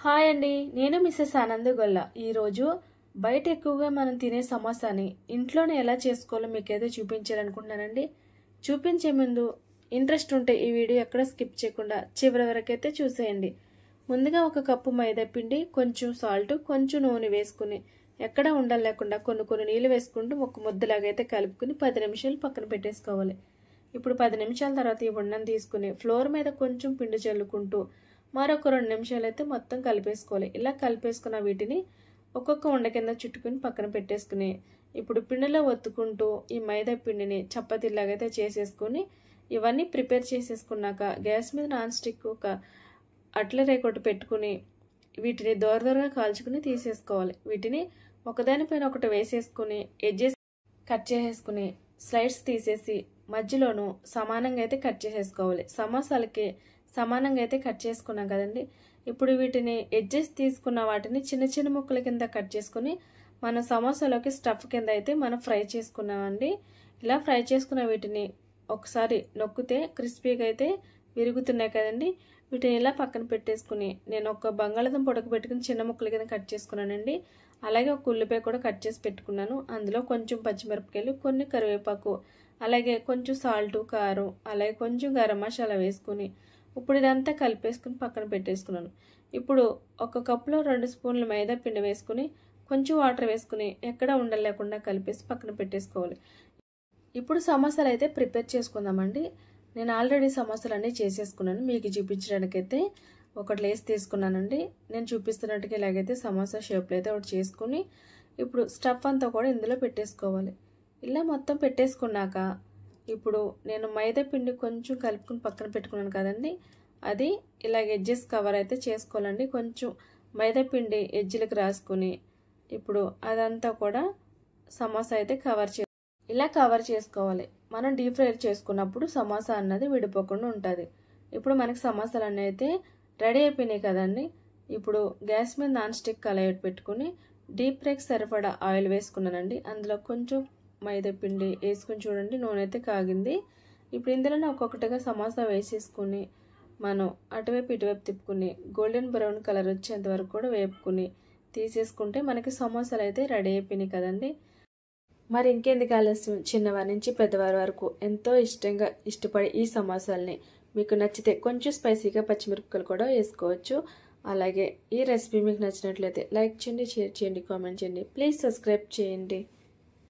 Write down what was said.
Hi అండి, నేను Mrs Anand గొల్ల. ఈరోజు బయట ఎక్కువగా మనం తినే సమోసాని ఇంట్లోనే ఎలా చేసుకోవాలో మీకైతే చూపించాలనుకుంటున్నానండి. చూపించే ముందు ఇంట్రెస్ట్ ఉంటే ఈ వీడియో ఎక్కడ స్కిప్ చేయకుండా చివరి వరకు అయితే చూసేయండి. ముందుగా ఒక కప్పు మైదా పిండి, కొంచెం సాల్ట్, కొంచెం నూనె వేసుకుని ఎక్కడ ఉండలు లేకుండా కొన్ని నీళ్ళు వేసుకుంటూ ఒక ముద్దలాగైతే కలుపుకుని 10 నిమిషాలు పక్కన పెట్టేసుకోవాలి. ఇప్పుడు 10 నిమిషాల తర్వాత ఈ ఉండని తీసుకుని ఫ్లోర్ మీద కొంచెం పిండి చల్లుకుంటూ మరొక 2 నిమిషాలు అయితే మొత్తం కలిపేసుకోవాలి. ఇలా కలిపేసుకున్న వీటిని ఒక్కొక్క ఉండ కింద చుట్టుకుని పక్కన పెట్టేసుకుని ఇప్పుడు పిండిలో ఒత్తుకుంటూ ఈ మైదా పిండిని చపాతీలాగైతే చేసేసుకుని ఇవన్నీ ప్రిపేర్ చేసేసుకున్నాక గ్యాస్ మీద నాన్ స్టిక్ ఒక అట్ల రేకొట్టు పెట్టుకుని వీటిని దూరగా కాల్చుకుని తీసేసుకోవాలి. వీటిని ఒకదానిపైన ఒకటి వేసేసుకుని ఎడ్జెస్ కట్ చేసేసుకుని స్లైడ్స్ తీసేసి మధ్యలోనూ సమానంగా అయితే కట్ చేసేసుకోవాలి. సమోసాలకి సమానంగా అయితే కట్ చేసుకున్నాం కదండి. ఇప్పుడు వీటిని ఎడ్జెస్ తీసుకున్న వాటిని చిన్న చిన్న ముక్కల కింద కట్ చేసుకుని మన సమోసాలోకి స్టఫ్ కింద అయితే మనం ఫ్రై చేసుకున్నామండి. ఇలా ఫ్రై చేసుకున్న వీటిని ఒకసారి నొక్కితే క్రిస్పీగా అయితే విరుగుతున్నాయి కదండి. వీటిని ఇలా పక్కన పెట్టేసుకుని నేను ఒక బంగాళాదుంప ఉడకబెట్టుకుని చిన్న ముక్కల కింద కట్ చేసుకున్నానండి. అలాగే ఒక ఉల్లిపాయ కూడా కట్ చేసి పెట్టుకున్నాను. అందులో కొంచెం పచ్చిమిరపకాయలు, కొన్ని కరివేపాకు, అలాగే కొంచెం సాల్ట్, కారం, అలాగే కొంచెం గరం మసాలా వేసుకుని ఇప్పుడు ఇదంతా కలిపేసుకుని పక్కన పెట్టేసుకున్నాను. ఇప్పుడు ఒక కప్పులో 2 స్పూన్ల మైదా పిండి వేసుకుని కొంచెం వాటర్ వేసుకుని ఎక్కడ ఉండలేకుండా కలిపేసి పక్కన పెట్టేసుకోవాలి. ఇప్పుడు సమోసాలు అయితే ప్రిపేర్ చేసుకుందామండి. నేను ఆల్రెడీ సమోసాలు అన్నీ చేసేసుకున్నాను. మీకు చూపించడానికైతే ఒకటి లేసి తీసుకున్నానండి. నేను చూపిస్తున్నట్టుగా ఇలాగైతే సమోసా షేప్లో అయితే ఒకటి చేసుకుని ఇప్పుడు స్టఫ్ అంతా కూడా ఇందులో పెట్టేసుకోవాలి. ఇలా మొత్తం పెట్టేసుకున్నాక ఇప్పుడు నేను మైదా పిండి కొంచెం కలుపుకుని పక్కన పెట్టుకున్నాను కదండి, అది ఇలాగ ఎడ్జెస్ కవర్ అయితే చేసుకోవాలండి. కొంచెం మైదా పిండి ఎడ్జ్లకు రాసుకుని ఇప్పుడు అదంతా కూడా సమోసా అయితే ఇలా కవర్ చేసుకోవాలి. మనం డీప్ ఫ్రై చేసుకున్నప్పుడు సమోసా అన్నది విడిపోకుండా ఉంటుంది. ఇప్పుడు మనకి సమోసాలు అన్నీ అయితే రెడీ అయిపోయినాయి కదండి. ఇప్పుడు గ్యాస్ మీద నాన్ స్టిక్ కళాయి పెట్టుకుని డీప్ ఫ్రైకి సరిపడా ఆయిల్ వేసుకున్నానండి. అందులో కొంచెం మైదా పిండి వేసుకుని చూడండి, నూనె అయితే కాగింది. ఇప్పుడు ఇందులోనే ఒక్కొక్కటిగా సమోసా వేసేసుకుని మనం అటువైపు ఇటువైపు తిప్పుకుని గోల్డెన్ బ్రౌన్ కలర్ వచ్చేంత వరకు కూడా వేపుకుని తీసేసుకుంటే మనకి సమోసాలు అయితే రెడీ అయిపోయినాయి కదండి. మరి ఇంకెందుకు ఆలస్యం, చిన్నవారి నుంచి పెద్దవారి వరకు ఎంతో ఇష్టపడి ఈ సమోసాలని మీకు నచ్చితే కొంచెం స్పైసీగా పచ్చిమిరపకాయలు కూడా వేసుకోవచ్చు. అలాగే ఈ రెసిపీ మీకు నచ్చినట్లయితే లైక్ చేయండి, షేర్ చేయండి, కామెంట్ చేయండి. ప్లీజ్ సబ్స్క్రైబ్ చేయండి.